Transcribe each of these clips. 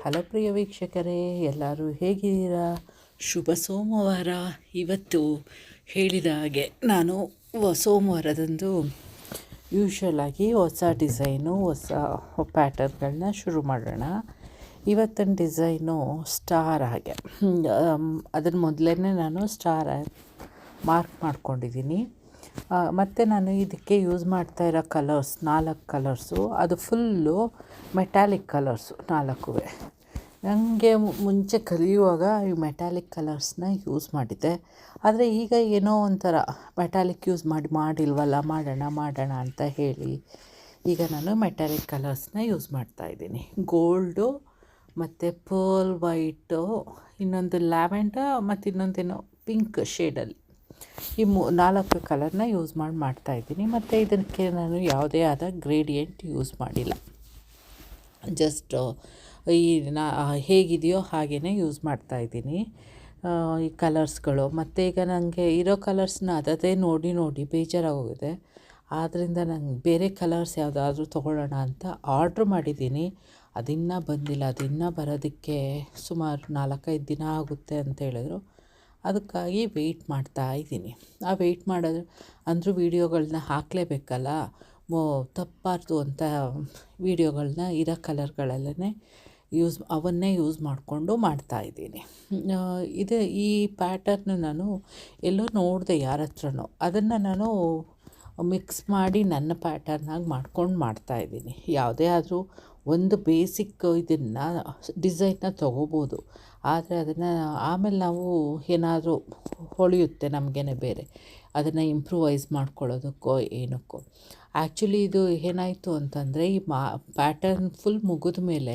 Hello ಪ್ರಿಯ ವೀಕ್ಷಕರೇ, ಎಲ್ಲರೂ ಹೇಗಿದ್ದೀರಾ? ಶುಭ ಸೋಮವಾರ. ಇವತ್ತು ಹೇಳಿದ ಹಾಗೆ ನಾನು ಸೋಮವಾರದಂದು ಯೂಶ್ವಲಾಗಿ ಹೊಸ ಡಿಸೈನು, ಹೊಸ ಪ್ಯಾಟರ್ನ್ಗಳನ್ನ ಶುರು ಮಾಡೋಣ. ಇವತ್ತಿನ ಡಿಸೈನು ಸ್ಟಾರ್ ಹಾಗೆ, ಅದನ್ನು ಮೊದಲೇ ನಾನು ಸ್ಟಾರ್ ಮಾರ್ಕ್ ಮಾಡ್ಕೊಂಡಿದ್ದೀನಿ. ಮತ್ತು ನಾನು ಇದಕ್ಕೆ ಯೂಸ್ ಮಾಡ್ತಾ ಇರೋ ಕಲರ್ಸ್ 4 ಕಲರ್ಸು, ಅದು ಫುಲ್ಲು ಮೆಟಾಲಿಕ್ ಕಲರ್ಸು 4. ನನಗೆ ಮುಂಚೆ ಕಲಿಯುವಾಗ ಈ ಮೆಟಾಲಿಕ್ ಕಲರ್ಸ್ನ ಯೂಸ್ ಮಾಡಿದ್ದೆ. ಆದರೆ ಈಗ ಏನೋ ಒಂಥರ ಮೆಟಾಲಿಕ್ ಯೂಸ್ ಮಾಡಿಲ್ವಲ್ಲ, ಮಾಡೋಣ ಅಂತ ಹೇಳಿ ಈಗ ನಾನು ಮೆಟಾಲಿಕ್ ಕಲರ್ಸ್ನ ಯೂಸ್ ಮಾಡ್ತಾಯಿದ್ದೀನಿ. ಗೋಲ್ಡು ಮತ್ತು ಪರ್ಲ್ ವೈಟು, ಇನ್ನೊಂದು ಲ್ಯಾವೆಂಡರ್ ಮತ್ತು ಇನ್ನೊಂದೇನೋ ಪಿಂಕ್ ಶೇಡಲ್ಲಿ, ಈ 4 ಕಲರ್ನ ಯೂಸ್ ಮಾಡ್ತಾಯಿದ್ದೀನಿ. ಮತ್ತು ಇದಕ್ಕೆ ನಾನು ಯಾವುದೇ ಆದ ಗ್ರೇಡಿಯೆಂಟ್ ಯೂಸ್ ಮಾಡಿಲ್ಲ. ಜಸ್ಟ್ ಈ ಹೇಗಿದೆಯೋ ಹಾಗೇ ಯೂಸ್ ಮಾಡ್ತಾಯಿದ್ದೀನಿ ಈ ಕಲರ್ಸ್ಗಳು. ಮತ್ತು ಈಗ ನನಗೆ ಇರೋ ಕಲರ್ಸ್ನ ಅದೇ ನೋಡಿ ಬೇಜಾರಾಗೋಗಿದೆ. ಆದ್ದರಿಂದ ನಂಗೆ ಬೇರೆ ಕಲರ್ಸ್ ಯಾವುದಾದ್ರೂ ತೊಗೊಳ್ಳೋಣ ಅಂತ ಆರ್ಡ್ರ್ ಮಾಡಿದ್ದೀನಿ. ಅದಿನ್ನೂ ಬಂದಿಲ್ಲ. ಅದಿನ್ನೂ ಬರೋದಕ್ಕೆ ಸುಮಾರು 4-5 ದಿನ ಆಗುತ್ತೆ ಅಂತ ಹೇಳಿದ್ರು. ಅದಕ್ಕಾಗಿ ವೆಯ್ಟ್ ಮಾಡ್ತಾಯಿದ್ದೀನಿ. ಆ ವೆಯ್ಟ್ ಮಾಡೋದು ಅಂದರೂ ವೀಡಿಯೋಗಳನ್ನ ಹಾಕಲೇಬೇಕಲ್ಲ, ತಪ್ಪಾರ್ದು ಅಂತ ವೀಡಿಯೋಗಳನ್ನ ಇರೋ ಕಲರ್ಗಳಲ್ಲೇ ಅವನ್ನೇ ಯೂಸ್ ಮಾಡಿಕೊಂಡು ಮಾಡ್ತಾಯಿದ್ದೀನಿ. ಈ ಪ್ಯಾಟರ್ನ್ ನಾನು ಎಲ್ಲೋ ನೋಡಿದೆ ಯಾರ ಹತ್ರನೋ, ಅದನ್ನು ನಾನು ಮಿಕ್ಸ್ ಮಾಡಿ ನನ್ನ ಪ್ಯಾಟರ್ನಾಗಿ ಮಾಡ್ತಾಯಿದ್ದೀನಿ. ಯಾವುದೇ ಆದರೂ ಒಂದು ಬೇಸಿಕ್ ಇದನ್ನು ಡಿಸೈನ್ನ ತೊಗೋಬೋದು, ಆದರೆ ಅದನ್ನು ಆಮೇಲೆ ನಾವು ಏನಾದರೂ ಹೊಳೆಯುತ್ತೆ ನಮಗೇ ಬೇರೆ, ಅದನ್ನು ಇಂಪ್ರೂವೈಸ್ ಮಾಡ್ಕೊಳ್ಳೋದಕ್ಕೋ ಏನಕ್ಕೋ. ಆ್ಯಕ್ಚುಲಿ ಇದು ಏನಾಯಿತು ಅಂತಂದರೆ, ಈ ಪ್ಯಾಟರ್ನ್ ಫುಲ್ ಮುಗಿದ ಮೇಲೆ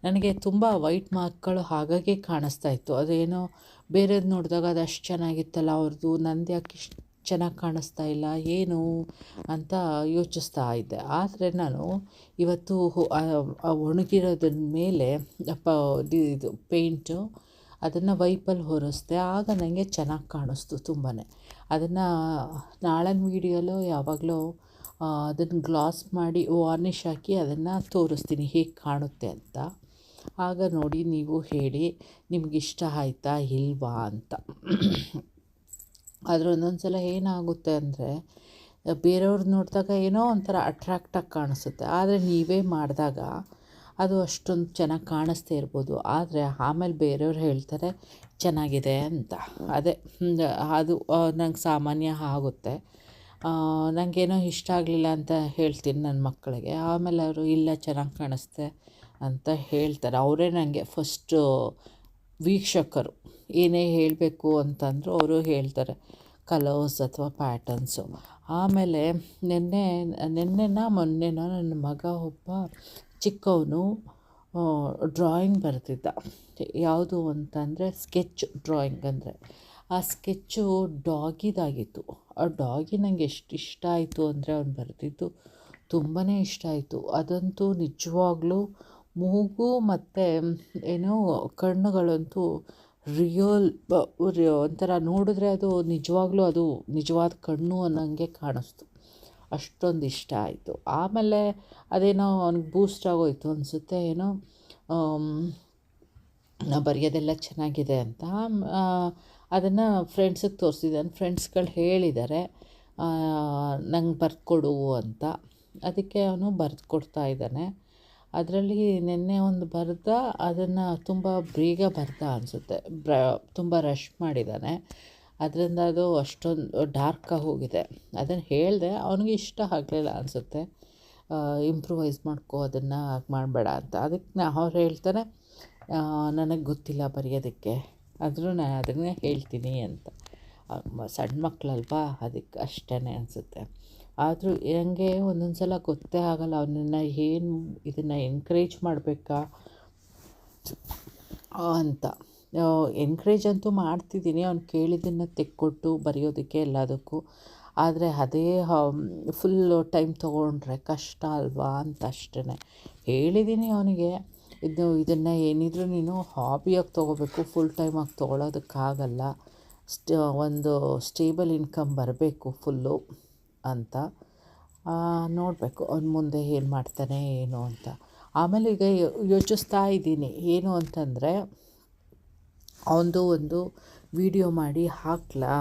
ನನಗೆ ತುಂಬ ವೈಟ್ ಮಾರ್ಕ್ಗಳು ಹಾಗಾಗಿ ಕಾಣಿಸ್ತಾಯಿತ್ತು. ಅದೇನೋ ಬೇರೆದು ನೋಡಿದಾಗ ಅದು ಅಷ್ಟು ಚೆನ್ನಾಗಿತ್ತಲ್ಲ ಅವ್ರದ್ದು, ನಂದು ಯಾಕೆ ಇಷ್ಟು ಚೆನ್ನಾಗಿ ಕಾಣಿಸ್ತಾ ಇಲ್ಲ ಏನು ಅಂತ ಯೋಚಿಸ್ತಾ ಇದ್ದೆ. ಆದರೆ ನಾನು ಇವತ್ತು ಒಣಗಿರೋದ್ರ ಮೇಲೆ ಇದು ಪೇಂಟು ಅದನ್ನು ವೈಪಲ್ಲಿ ಒರೆಸ್ದೆ. ಆಗ ನನಗೆ ಚೆನ್ನಾಗಿ ಕಾಣಿಸ್ತು ತುಂಬಾ. ಅದನ್ನು ನಾಳಿನ ವೀಡಿಯೋಲು ಯಾವಾಗಲೂ ಅದನ್ನು ಗ್ಲಾಸ್ ಮಾಡಿ ವಾರ್ನಿಷ್ ಹಾಕಿ ಅದನ್ನು ತೋರಿಸ್ತೀನಿ ಹೇಗೆ ಕಾಣುತ್ತೆ ಅಂತ. ಆಗ ನೋಡಿ ನೀವು ಹೇಳಿ ನಿಮಗಿಷ್ಟ ಆಯಿತಾ ಇಲ್ವಾ ಅಂತ. ಆದರೆ ಒಂದೊಂದು ಸಲ ಏನಾಗುತ್ತೆ ಅಂದರೆ, ಬೇರೆಯವ್ರು ನೋಡಿದಾಗ ಏನೋ ಒಂಥರ ಅಟ್ರ್ಯಾಕ್ಟಾಗಿ ಕಾಣಿಸುತ್ತೆ, ಆದರೆ ನೀವೇ ಮಾಡಿದಾಗ ಅದು ಅಷ್ಟೊಂದು ಚೆನ್ನಾಗಿ ಕಾಣಿಸ್ತೇ ಇರ್ಬೋದು, ಆದರೆ ಆಮೇಲೆ ಬೇರೆಯವ್ರು ಹೇಳ್ತಾರೆ ಚೆನ್ನಾಗಿದೆ ಅಂತ. ಅದೇ ಅದು ನಂಗೆ ಸಾಮಾನ್ಯ ಆಗುತ್ತೆ. ನನಗೇನೋ ಇಷ್ಟ ಆಗಲಿಲ್ಲ ಅಂತ ಹೇಳ್ತೀನಿ ನನ್ನ ಮಕ್ಕಳಿಗೆ, ಆಮೇಲೆ ಅವರು ಇಲ್ಲ ಚೆನ್ನಾಗಿ ಕಾಣಿಸ್ತೆ ಅಂತ ಹೇಳ್ತಾರೆ. ಅವರೇ ನನಗೆ ಫಸ್ಟು ವೀಕ್ಷಕರು. ಏನೇ ಹೇಳಬೇಕು ಅಂತಂದರೂ ಅವರು ಹೇಳ್ತಾರೆ ಕಲರ್ಸ್ ಅಥವಾ ಪ್ಯಾಟರ್ನ್ಸು. ಆಮೇಲೆ ಮೊನ್ನೆನೋ ನನ್ನ ಮಗ ಒಬ್ಬ ಚಿಕ್ಕವನು ಡ್ರಾಯಿಂಗ್ ಬರೆದಿದ್ದ. ಯಾವುದು ಅಂತಂದರೆ ಸ್ಕೆಚ್ ಡ್ರಾಯಿಂಗ್. ಅಂದರೆ ಆ ಸ್ಕೆಚ್ಚು ಡಾಗಿದಾಗಿತ್ತು. ಆ ಡಾಗಿ ನನಗೆ ಎಷ್ಟು ಇಷ್ಟ ಆಯಿತು ಅಂದರೆ, ಅವ್ನು ಬರೆದಿದ್ದು ತುಂಬಾ ಇಷ್ಟ ಆಯಿತು. ಅದಂತೂ ನಿಜವಾಗ್ಲೂ ಮೂಗು ಮತ್ತು ಏನೋ ಕಣ್ಣುಗಳಂತೂ ರಿಯಲ್ ಒಂಥರ ನೋಡಿದ್ರೆ ಅದು ನಿಜವಾಗ್ಲೂ ಅದು ನಿಜವಾದ ಕಣ್ಣು ಅನ್ನೋಂಗೆ ಕಾಣಿಸ್ತು. ಅಷ್ಟೊಂದು ಇಷ್ಟ ಆಯಿತು. ಆಮೇಲೆ ಅದೇನೋ ಅವ್ನಿಗೆ ಬೂಸ್ಟ್ ಆಗೋಯ್ತು ಅನಿಸುತ್ತೆ, ಏನೋ ಬರೆಯೋದೆಲ್ಲ ಚೆನ್ನಾಗಿದೆ ಅಂತ. ಅದನ್ನು ಫ್ರೆಂಡ್ಸಿಗೆ ತೋರಿಸಿದ್ದಾನೆ. ಫ್ರೆಂಡ್ಸ್ಗಳು ಹೇಳಿದ್ದಾರೆ ನಂಗೆ ಬರ್ಕೊಡು ಅಂತ. ಅದಕ್ಕೆ ಅವನು ಬರೆದು ಕೊಡ್ತಾ ಇದ್ದಾನೆ. ಅದರಲ್ಲಿ ನಿನ್ನೆ ಒಂದು ಬರೆದ, ಅದನ್ನು ತುಂಬ ಬೇಗ ಬರೆದ ಅನಿಸುತ್ತೆ. ತುಂಬ ರಶ್ ಮಾಡಿದ್ದಾನೆ, ಅದರಿಂದ ಅದು ಅಷ್ಟೊಂದು ಡಾರ್ಕಾಗಿ ಹೋಗಿದೆ. ಅದನ್ನು ಹೇಳಿದೆ, ಅವನಿಗೆ ಇಷ್ಟ ಆಗಲಿಲ್ಲ ಅನಿಸುತ್ತೆ. ಇಂಪ್ರೂವೈಸ್ ಮಾಡ್ಕೊ, ಅದನ್ನು ಹಾಗೆ ಮಾಡಬೇಡ ಅಂತ. ಅದಕ್ಕೆ ಅವ್ರು ಹೇಳ್ತಾರೆ ನನಗೆ ಗೊತ್ತಿಲ್ಲ ಬರೆಯೋದಕ್ಕೆ, ಆದರೂ ನಾನು ಅದನ್ನೇ ಹೇಳ್ತೀನಿ ಅಂತ. ಸಣ್ಣ ಮಕ್ಕಳಲ್ವಾ, ಅದಕ್ಕೆ ಅಷ್ಟೇ ಅನಿಸುತ್ತೆ. ಆದರೂ ನನಗೆ ಒಂದೊಂದು ಸಲ ಗೊತ್ತೇ ಆಗಲ್ಲ ಅವನನ್ನು ಇದನ್ನು ಎನ್ಕರೇಜ್ ಮಾಡಬೇಕಾ ಅಂತ. ಎನ್ಕರೇಜ್ ಅಂತೂ ಮಾಡ್ತಿದ್ದೀನಿ, ಅವ್ನು ಕೇಳಿದ್ದನ್ನು ತೆಕ್ಕೊಟ್ಟು ಬರೆಯೋದಕ್ಕೆ ಎಲ್ಲದಕ್ಕೂ. ಆದರೆ ಅದೇ ಫುಲ್ಲು ಟೈಮ್ ತೊಗೊಂಡ್ರೆ ಕಷ್ಟ ಅಲ್ವಾ ಅಂತ ಅಷ್ಟೇ ಹೇಳಿದ್ದೀನಿ ಅವನಿಗೆ. ಇದನ್ನು ಏನಿದ್ರು ನೀನು ಹಾಬಿಯಾಗಿ ತೊಗೋಬೇಕು, ಫುಲ್ ಟೈಮಾಗಿ ತೊಗೊಳೋದಕ್ಕಾಗಲ್ಲ. ಒಂದು ಸ್ಟೇಬಲ್ ಇನ್ಕಮ್ ಬರಬೇಕು ಫುಲ್ಲು ಅಂತ. ನೋಡಬೇಕು ಅವ್ನು ಮುಂದೆ ಏನು ಮಾಡ್ತಾನೆ ಏನು ಅಂತ. ಆಮೇಲೆ ಈಗ ಯೋಚಿಸ್ತಾ ಇದ್ದೀನಿ ಏನು ಅಂತಂದರೆ, ಅವನದು ಒಂದು ವಿಡಿಯೋ ಮಾಡಿ ಹಾಕ್ಲಾ,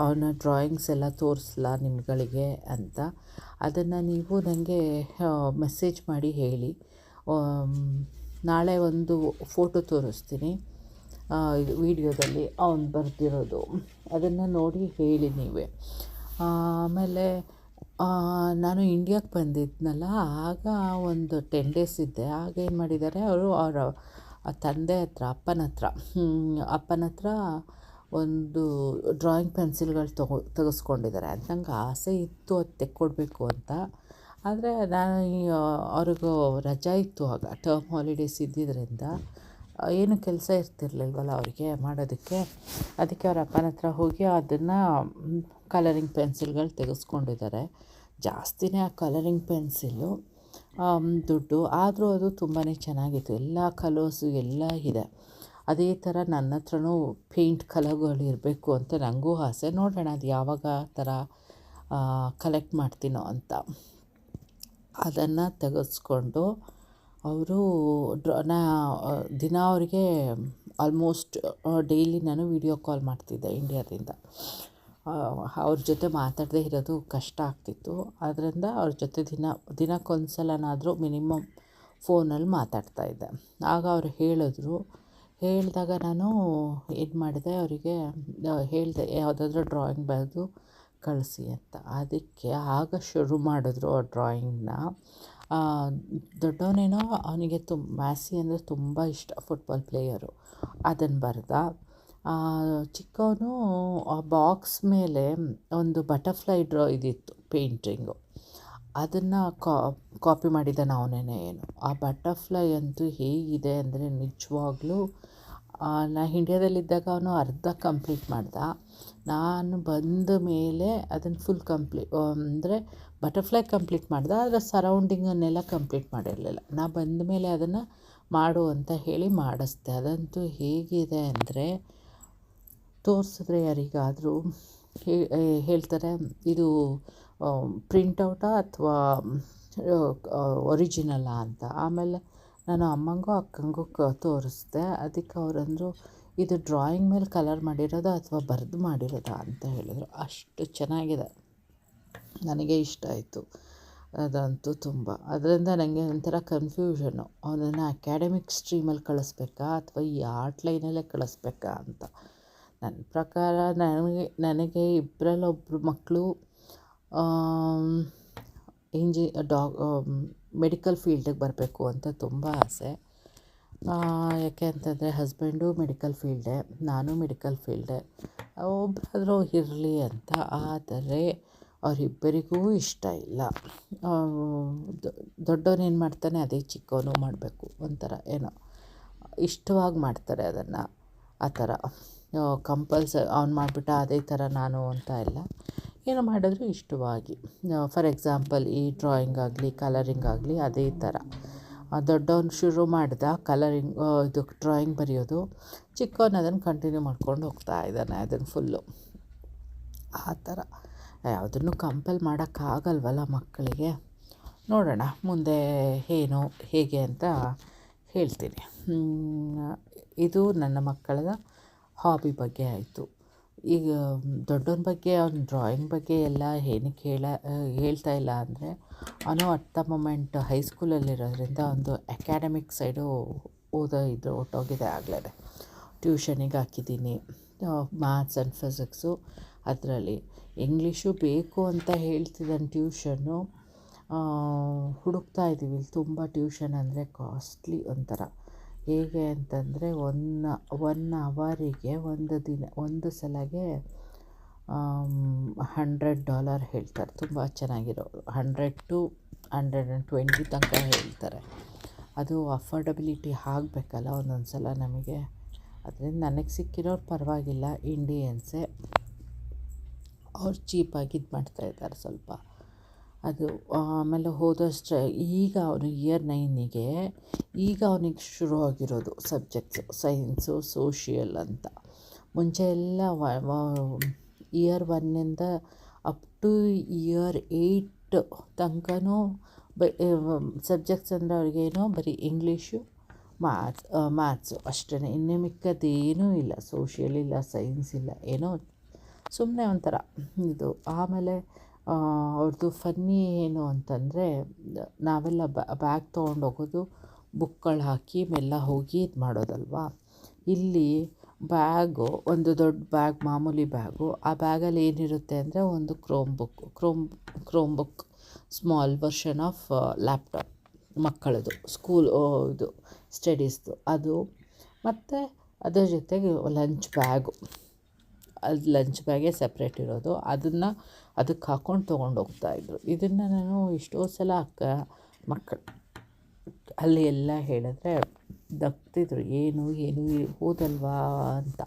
ಅವನ ಡ್ರಾಯಿಂಗ್ಸ್ ಎಲ್ಲ ತೋರಿಸ್ಲಾ ನಿಮ್ಗಳಿಗೆ ಅಂತ. ಅದನ್ನು ನೀವು ನನಗೆ ಮೆಸೇಜ್ ಮಾಡಿ ಹೇಳಿ. ನಾಳೆ ಒಂದು ಫೋಟೋ ತೋರಿಸ್ತೀನಿ ವಿಡಿಯೋದಲ್ಲಿ ಅವನು ಬರೆದಿರೋದು, ಅದನ್ನು ನೋಡಿ ಹೇಳಿ ನೀವೇ. ಆಮೇಲೆ ನಾನು ಇಂಡಿಯಾಕ್ಕೆ ಬಂದಿದ್ನಲ್ಲ, ಆಗ ಒಂದು 10 ಡೇಸ್ ಇದ್ದೆ. ಆಗ ಏನು ಮಾಡಿದ್ದಾರೆ ಅವರು, ಅವರ ತಂದೆ ಹತ್ರ, ಅಪ್ಪನ ಹತ್ರ ಒಂದು ಡ್ರಾಯಿಂಗ್ ಪೆನ್ಸಿಲ್ಗಳು ತೆಗೆಸ್ಕೊಂಡಿದ್ದಾರೆ. ಅದು ನಂಗೆ ಆಸೆ ಇತ್ತು ಅದು ತೆಕ್ಕೊಡ್ಬೇಕು ಅಂತ. ಆದರೆ ನಾನು ಅವ್ರಿಗೂ ರಜಾ ಇತ್ತು, ಆಗ ಟರ್ಮ್ ಹಾಲಿಡೇಸ್ ಇದ್ದಿದ್ದರಿಂದ ಏನು ಕೆಲಸ ಇರ್ತಿರ್ಲಿಲ್ವಲ್ಲ ಅವರಿಗೆ ಮಾಡೋದಕ್ಕೆ. ಅದಕ್ಕೆ ಅವ್ರ ಅಪ್ಪನ ಹತ್ರ ಹೋಗಿ ಅದನ್ನು ಕಲರಿಂಗ್ ಪೆನ್ಸಿಲ್ಗಳು ತೆಗೆಸ್ಕೊಂಡಿದ್ದಾರೆ. ಜಾಸ್ತಿನೇ ಆ ಕಲರಿಂಗ್ ಪೆನ್ಸಿಲ್ಲು ದುಡ್ಡು, ಆದರೂ ಅದು ತುಂಬಾ ಚೆನ್ನಾಗಿತ್ತು. ಎಲ್ಲ ಕಲರ್ಸು ಎಲ್ಲ ಇದೆ. ಅದೇ ಥರ ನನ್ನ ಹತ್ರನೂ ಪೇಂಟ್ ಕಲರ್ಗಳು ಇರಬೇಕು ಅಂತ ನನಗೂ ಆಸೆ. ನೋಡೋಣ ಅದು ಯಾವಾಗ ಥರ ಕಲೆಕ್ಟ್ ಮಾಡ್ತೀನೋ ಅಂತ. ಅದನ್ನು ತೆಗೆಸ್ಕೊಂಡು ಅವರು ದಿನ ಅವರಿಗೆ ಆಲ್ಮೋಸ್ಟ್ ಡೈಲಿ ನಾನು ವೀಡಿಯೋ ಕಾಲ್ ಮಾಡ್ತಿದ್ದೆ ಇಂಡಿಯಾದಿಂದ. ಅವ್ರ ಜೊತೆ ಮಾತಾಡದೇ ಇರೋದು ಕಷ್ಟ ಆಗ್ತಿತ್ತು. ಆದ್ದರಿಂದ ಅವ್ರ ಜೊತೆ ದಿನಕ್ಕೊಂದು ಸಲನಾದರೂ ಮಿನಿಮಮ್ ಫೋನಲ್ಲಿ ಮಾತಾಡ್ತಾಯಿದ್ದೆ. ಆಗ ಅವರು ಹೇಳಿದಾಗ ನಾನು ಏನು ಮಾಡಿದೆ, ಅವರಿಗೆ ಹೇಳಿದೆ ಯಾವುದಾದ್ರೂ ಡ್ರಾಯಿಂಗ್ ಬರೆದು ಕಳಿಸಿ ಅಂತ. ಅದಕ್ಕೆ ಆಗ ಶುರು ಮಾಡಿದ್ರು ಆ ಡ್ರಾಯಿಂಗ್ನ. ದೊಡ್ಡವನೇನೋ ಅವನಿಗೆ ಮ್ಯಾಸಿ ಅಂದರೆ ತುಂಬ ಇಷ್ಟ, ಫುಟ್ಬಾಲ್ ಪ್ಲೇಯರು, ಅದನ್ನು ಬರೆದ. ಚಿಕ್ಕವನು ಆ ಬಾಕ್ಸ್ ಮೇಲೆ ಒಂದು ಬಟರ್ಫ್ಲೈ ಇದಿತ್ತು ಪೇಂಟಿಂಗು, ಅದನ್ನು ಕಾಪಿ ಮಾಡಿದ್ದಾನೆ ಅವನೇ. ಏನು ಆ ಬಟರ್ಫ್ಲೈ ಅಂತೂ ಹೇಗಿದೆ ಅಂದರೆ ನಿಜವಾಗ್ಲೂ, ನಾ ಇಂಡಿಯಾದಲ್ಲಿದ್ದಾಗ ಅವನು ಅರ್ಧ ಕಂಪ್ಲೀಟ್ ಮಾಡ್ದ. ನಾನು ಬಂದ ಮೇಲೆ ಅದನ್ನು ಫುಲ್ ಅಂದರೆ ಬಟರ್ಫ್ಲೈ ಕಂಪ್ಲೀಟ್ ಮಾಡ್ದೆ, ಆದರೆ ಸರೌಂಡಿಂಗನ್ನೆಲ್ಲ ಕಂಪ್ಲೀಟ್ ಮಾಡಿರಲಿಲ್ಲ. ನಾ ಬಂದ ಮೇಲೆ ಅದನ್ನು ಮಾಡು ಅಂತ ಹೇಳಿ ಮಾಡಿಸ್ದೆ. ಅದಂತೂ ಹೇಗಿದೆ ಅಂದರೆ, ತೋರಿಸಿದ್ರೆ ಯಾರಿಗಾದರೂ ಹೇಳ್ತಾರೆ ಇದು ಪ್ರಿಂಟೌಟಾ ಅಥವಾ ಒರಿಜಿನಲ್ಲಾ ಅಂತ. ಆಮೇಲೆ ನಾನು ಅಮ್ಮಂಗೂ ಅಕ್ಕಂಗೂ ತೋರಿಸ್ದೆ. ಅದಕ್ಕೆ ಅವರಂದರು, ಇದು ಡ್ರಾಯಿಂಗ್ ಮೇಲೆ ಕಲರ್ ಮಾಡಿರೋದಾ ಅಥವಾ ಬರೆದು ಮಾಡಿರೋದಾ ಅಂತ ಹೇಳಿದರು. ಅಷ್ಟು ಚೆನ್ನಾಗಿದೆ, ನನಗೆ ಇಷ್ಟ ಆಯಿತು ಅದಂತೂ ತುಂಬ. ಅದರಿಂದ ನನಗೆ ಒಂಥರ ಕನ್ಫ್ಯೂಷನ್ನು, ಅವನನ್ನು ಅಕ್ಯಾಡೆಮಿಕ್ ಸ್ಟ್ರೀಮಲ್ಲಿ ಕಳಿಸ್ಬೇಕಾ ಅಥವಾ ಈ ಆರ್ಟ್ ಲೈನಲ್ಲೇ ಕಳಿಸ್ಬೇಕಾ ಅಂತ. ನನ್ನ ಪ್ರಕಾರ ನನಗೆ ಇಬ್ಬರಲ್ಲೊಬ್ಬರು ಮಕ್ಕಳು ಮೆಡಿಕಲ್ ಫೀಲ್ಡಿಗೆ ಬರಬೇಕು ಅಂತ ತುಂಬ ಆಸೆ. ಯಾಕೆ ಅಂತಂದರೆ ಹಸ್ಬೆಂಡು ಮೆಡಿಕಲ್ ಫೀಲ್ಡೇ, ನಾನು ಮೆಡಿಕಲ್ ಫೀಲ್ಡೇ, ಒಬ್ಬರಾದರೂ ಇರಲಿ ಅಂತ. ಆದರೆ ಅವರಿಬ್ಬರಿಗೂ ಇಷ್ಟ ಇಲ್ಲ. ದೊಡ್ಡವನೇನು ಮಾಡ್ತಾನೆ ಅದೇ ಚಿಕ್ಕವನು ಮಾಡಬೇಕು, ಒಂಥರ ಏನೋ ಇಷ್ಟವಾಗಿ ಮಾಡ್ತಾರೆ ಅದನ್ನು. ಆ ಥರ ಅವ್ನು ಮಾಡಿಬಿಟ್ಟ ಅದೇ ಥರ ನಾನು ಅಂತ ಇಲ್ಲ, ಏನೋ ಮಾಡಿದ್ರು ಇಷ್ಟವಾಗಿ. ಫಾರ್ ಎಕ್ಸಾಂಪಲ್ ಈ ಡ್ರಾಯಿಂಗ್ ಆಗಲಿ ಕಲರಿಂಗ್ ಆಗಲಿ ಅದೇ ಥರ. ದೊಡ್ಡವನು ಶುರು ಮಾಡ್ದ ಕಲರಿಂಗ್, ಇದು ಡ್ರಾಯಿಂಗ್ ಬರೆಯೋದು, ಚಿಕ್ಕವನು ಅದನ್ನು ಕಂಟಿನ್ಯೂ ಮಾಡ್ಕೊಂಡು ಹೋಗ್ತಾ ಇದ್ದಾನೆ ಅದನ್ನು ಫುಲ್ಲು. ಆ ಥರ ಯಾವುದನ್ನು ಕಂಪಲ್ ಮಾಡೋಕ್ಕಾಗಲ್ವಲ್ಲ ಮಕ್ಕಳಿಗೆ. ನೋಡೋಣ ಮುಂದೆ ಏನು ಹೇಗೆ ಅಂತ ಹೇಳ್ತೀನಿ. ಇದು ನನ್ನ ಮಕ್ಕಳ ಹಾಬಿ ಬಗ್ಗೆ ಆಯಿತು. ಈಗ ದೊಡ್ಡವನ ಬಗ್ಗೆ, ಅವ್ನ ಡ್ರಾಯಿಂಗ್ ಬಗ್ಗೆ ಎಲ್ಲ ಏನಕ್ಕೆ ಹೇಳ್ತಾ ಇಲ್ಲ ಅಂದರೆ, ಅವನು ಅಟ್ ದ ಮೊಮೆಂಟ್ ಹೈಸ್ಕೂಲಲ್ಲಿರೋದ್ರಿಂದ ಒಂದು ಅಕ್ಯಾಡೆಮಿಕ್ ಸೈಡು ಹೊರ್ಟೋಗಿದೆ ಆಗಲೇ. ಟ್ಯೂಷನಿಗೆ ಹಾಕಿದ್ದೀನಿ, ಮ್ಯಾಥ್ಸ್ ಆ್ಯಂಡ್ ಫಿಸಿಕ್ಸು. ಅದರಲ್ಲಿ ಇಂಗ್ಲೀಷು ಬೇಕು ಅಂತ ಹೇಳ್ತಿದ್ದಾನೆ. ಟ್ಯೂಷನ್ನು ಹುಡುಕ್ತಾ ಇದ್ದೀವಿ. ತುಂಬ ಟ್ಯೂಷನ್ ಅಂದರೆ ಕಾಸ್ಟ್ಲಿ ಒಂಥರ. ಹೇಗೆ ಅಂತಂದರೆ ಒನ್ ಅವರಿಗೆ ಒಂದು ಸಲಗೆ $100 ಹೇಳ್ತಾರೆ. ತುಂಬ ಚೆನ್ನಾಗಿರೋರು $100 to $120 ತನಕ ಹೇಳ್ತಾರೆ. ಅದು ಅಫೋರ್ಡಬಿಲಿಟಿ ಆಗಬೇಕಲ್ಲ ಒಂದೊಂದು ಸಲ ನಮಗೆ. ಅದರಿಂದ ನನಗೆ ಸಿಕ್ಕಿರೋರು ಪರವಾಗಿಲ್ಲ, ಇಂಡಿಯನ್ಸೇ. ಅವ್ರು ಚೀಪಾಗಿ ಇದು ಮಾಡ್ತಾಯಿದ್ದಾರೆ ಸ್ವಲ್ಪ. ಅದು ಆಮೇಲೆ ಹೋದಷ್ಟು ಈಗ ಅವನು ಇಯರ್ 9ಗೆ ಈಗ ಅವನಿಗೆ ಶುರು ಆಗಿರೋದು ಸಬ್ಜೆಕ್ಟ್ಸು, ಸೈನ್ಸು, ಸೋಷಿಯಲ್ ಅಂತ. ಮುಂಚೆ ಎಲ್ಲ ಇಯರ್ 1ಇಂದ ಅಪ್ ಟು ಇಯರ್ 8 ತನಕನೂ ಸಬ್ಜೆಕ್ಟ್ಸ್ ಅಂದರೆ ಅವ್ರಿಗೇನೋ ಬರೀ ಇಂಗ್ಲೀಷು, ಮ್ಯಾಥ್ಸು ಅಷ್ಟೇ, ಇನ್ನೂ ಮಿಕ್ಕದ್ದೇನೂ ಇಲ್ಲ. ಸೋಷಿಯಲ್ ಇಲ್ಲ, ಸೈನ್ಸ್ ಇಲ್ಲ, ಏನೋ ಸುಮ್ಮನೆ ಒಂಥರ ಇದು. ಆಮೇಲೆ ಅವ್ರದ್ದು ಫನ್ನಿ ಏನು ಅಂತಂದರೆ, ನಾವೆಲ್ಲ ಬ್ಯಾಗ್ ತೊಗೊಂಡೋಗೋದು, ಬುಕ್ಗಳು ಹಾಕಿ ಮೆಲ್ಲ ಹೋಗಿ ಇದು ಮಾಡೋದಲ್ವಾ. ಇಲ್ಲಿ ಬ್ಯಾಗು ಒಂದು ದೊಡ್ಡ ಬ್ಯಾಗ್, ಮಾಮೂಲಿ ಬ್ಯಾಗು. ಆ ಬ್ಯಾಗಲ್ಲಿ ಏನಿರುತ್ತೆ ಅಂದರೆ ಒಂದು Chrome book small version of laptop ಮಕ್ಕಳದು, ಇದು ಸ್ಟಡೀಸ್ದು ಅದು, ಮತ್ತು ಅದರ ಜೊತೆಗೆ ಲಂಚ್ ಬ್ಯಾಗು. ಅದು ಲಂಚ್ ಬ್ಯಾಗೇ ಸಪ್ರೇಟ್ ಇರೋದು, ಅದಕ್ಕೆ ಹಾಕ್ಕೊಂಡು ತೊಗೊಂಡೋಗ್ತಾಯಿದ್ರು. ಇದನ್ನು ನಾನು ಎಷ್ಟೋ ಸಲ ಮಕ್ಕಳು ಅಲ್ಲಿ ಎಲ್ಲ ಹೇಳಿದ್ರೆ ನಗ್ತಿದ್ರು, ಏನು ಹೋದಲ್ವಾ ಅಂತ.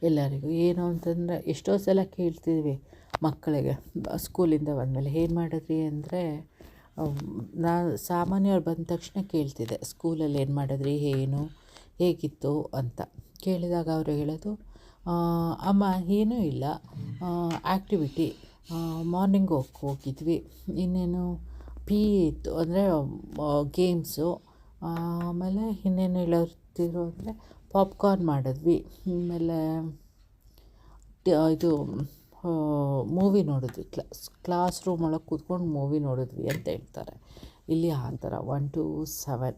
ಎಲ್ಲರಿಗೂ ಏನು ಅಂತಂದರೆ ಎಷ್ಟೋ ಸಲ ಕೇಳ್ತಿದ್ವಿ ಮಕ್ಕಳಿಗೆ, ಸ್ಕೂಲಿಂದ ಬಂದಮೇಲೆ ಏನು ಮಾಡಿದ್ರಿ ಅಂದರೆ, ನಾನು ಸಾಮಾನ್ಯವ್ರು ಬಂದ ತಕ್ಷಣ ಕೇಳ್ತಿದ್ದೆ, ಸ್ಕೂಲಲ್ಲಿ ಏನು ಮಾಡಿದ್ರಿ, ಹೇಗಿತ್ತು ಅಂತ ಕೇಳಿದಾಗ ಅವರು ಹೇಳೋದು, ಅಮ್ಮ ಏನೂ ಇಲ್ಲ, ಆ್ಯಕ್ಟಿವಿಟಿ ಮಾರ್ನಿಂಗ್ ಹೋಗಿದ್ವಿ, ಇನ್ನೇನು ಇತ್ತು ಅಂದರೆ ಗೇಮ್ಸು, ಆಮೇಲೆ ಇನ್ನೇನು ಹೇಳೋರ್ತಿದ್ರು ಅಂದರೆ ಪಾಪ್ಕಾರ್ನ್ ಮಾಡಿದ್ವಿ, ಆಮೇಲೆ ಇದು ಮೂವಿ ನೋಡಿದ್ವಿ, ಕ್ಲಾಸ್ ರೂಮ್ ಒಳಗೆ ಕೂತ್ಕೊಂಡು ಮೂವಿ ನೋಡಿದ್ವಿ ಅಂತ ಹೇಳ್ತಾರೆ. ಇಲ್ಲಿ ಆ ಥರ 1 to 7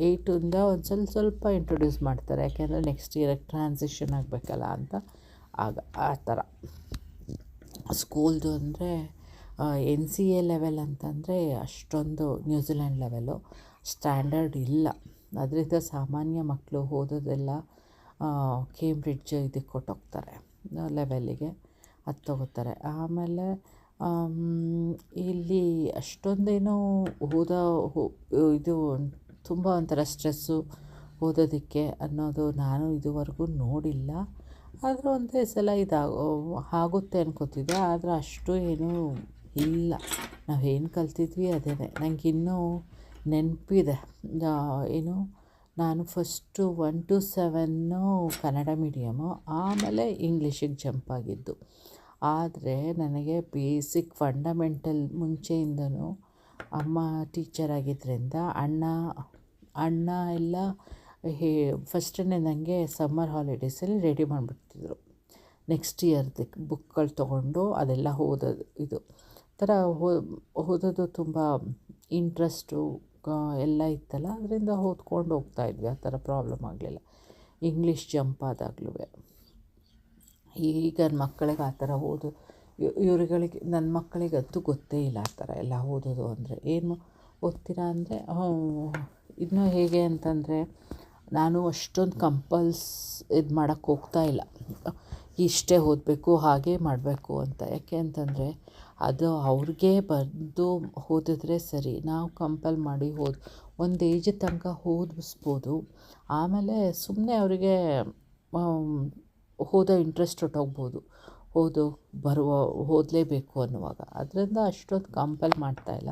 8 ಒಂದು ಸ್ವಲ್ಪ ಇಂಟ್ರೊಡ್ಯೂಸ್ ಮಾಡ್ತಾರೆ, ಯಾಕೆಂದರೆ ನೆಕ್ಸ್ಟ್ ಇಯರ್ಗೆ ಟ್ರಾನ್ಸಿಷನ್ ಆಗಬೇಕಲ್ಲ ಅಂತ. ಆಗ ಆ ಥರ ಸ್ಕೂಲ್ದು ಅಂದರೆ NCA ಲೆವೆಲ್ ಅಂತಂದರೆ ಅಷ್ಟೊಂದು ನ್ಯೂಜಿಲ್ಯಾಂಡ್ ಲೆವೆಲು ಸ್ಟ್ಯಾಂಡರ್ಡ್ ಇಲ್ಲ. ಅದರಿಂದ ಸಾಮಾನ್ಯ ಮಕ್ಕಳು ಓದೋದೆಲ್ಲ ಕೇಂಬ್ರಿಡ್ಜ್ ಇದಕ್ಕೆ ಕೊಟ್ಟೋಗ್ತಾರೆ, ಲೆವೆಲ್ಲಿಗೆ ಅದು ತೊಗೋತಾರೆ. ಆಮೇಲೆ ಇಲ್ಲಿ ಅಷ್ಟೊಂದೇನೂ ಇದು ತುಂಬ ಒಂಥರ ಸ್ಟ್ರೆಸ್ಸು ಓದೋದಕ್ಕೆ ಅನ್ನೋದು ನಾನು ಇದುವರೆಗೂ ನೋಡಿಲ್ಲ. ಆದರೂ ಒಂದೇ ಸಲ ಆಗುತ್ತೆ ಅನ್ಕೋತಿದ್ದೆ, ಆದರೆ ಅಷ್ಟು ಏನೂ ಇಲ್ಲ. ನಾವೇನು ಕಲ್ತಿದ್ವಿ ಅದೇ. ನನಗಿನ್ನೂ ನೆನಪಿದೆ, ನಾನು ಫಸ್ಟು 1 to 7 ಕನ್ನಡ ಮೀಡಿಯಮು, ಆಮೇಲೆ ಇಂಗ್ಲೀಷಿಗೆ ಜಂಪ್ ಆಗಿದ್ದು. ಆದರೆ ನನಗೆ ಬೇಸಿಕ್ ಫಂಡಮೆಂಟಲ್ ಮುಂಚೆಯಿಂದನೂ ಅಮ್ಮ ಟೀಚರ್ ಆಗಿದ್ದರಿಂದ ಅಣ್ಣ ಎಲ್ಲ ಫಸ್ಟನ್ನೇ ನನಗೆ ಸಮ್ಮರ್ ಹಾಲಿಡೇಸಲ್ಲಿ ರೆಡಿ ಮಾಡಿಬಿಡ್ತಿದ್ರು. ನೆಕ್ಸ್ಟ್ ಇಯರ್ದಕ್ಕೆ ಬುಕ್ಗಳು ತೊಗೊಂಡು ಅದೆಲ್ಲ ಓದೋದು ಥರ ಓದೋದು ತುಂಬ ಇಂಟ್ರೆಸ್ಟು ಎಲ್ಲ ಇತ್ತಲ್ಲ, ಅದರಿಂದ ಓದ್ಕೊಂಡು ಹೋಗ್ತಾಯಿದ್ವಿ, ಆ ಥರ ಪ್ರಾಬ್ಲಮ್ ಆಗಲಿಲ್ಲ. ಇಂಗ್ಲೀಷ್ ಜಂಪ್ ಆದಾಗಲೂ ಈಗ ನನ್ನ ಮಕ್ಕಳಿಗೆ ಆ ಥರ ನನ್ನ ಮಕ್ಕಳಿಗಂತೂ ಗೊತ್ತೇ ಇಲ್ಲ ಆ ಥರ ಎಲ್ಲ ಓದೋದು ಅಂದರೆ. ಏನು ಓದ್ತೀರಾ ಅಂದರೆ, ಇನ್ನೂ ಹೇಗೆ ಅಂತಂದರೆ, ನಾನು ಅಷ್ಟೊಂದು ಇದು ಮಾಡೋಕ್ಕೆ ಹೋಗ್ತಾಯಿಲ್ಲ, ಇಷ್ಟೇ ಓದಬೇಕು ಹಾಗೇ ಮಾಡಬೇಕು ಅಂತ. ಯಾಕೆ ಅಂತಂದರೆ ಅದು ಅವ್ರಿಗೆ ಬಂದು ಓದಿದ್ರೆ ಸರಿ, ನಾವು ಕಂಪಲ್ ಮಾಡಿ ಒಂದು ಏಜ್ ತನಕ ಓದಿಸ್ಬೋದು. ಆಮೇಲೆ ಸುಮ್ಮನೆ ಅವರಿಗೆ ಓದೋ ಇಂಟ್ರೆಸ್ಟ್ ಹೊರ್ಟೋಗ್ಬೋದು, ಓದಲೇಬೇಕು ಅನ್ನುವಾಗ. ಅದರಿಂದ ಅಷ್ಟೊಂದು ಕಂಪಲ್ ಮಾಡ್ತಾಯಿಲ್ಲ,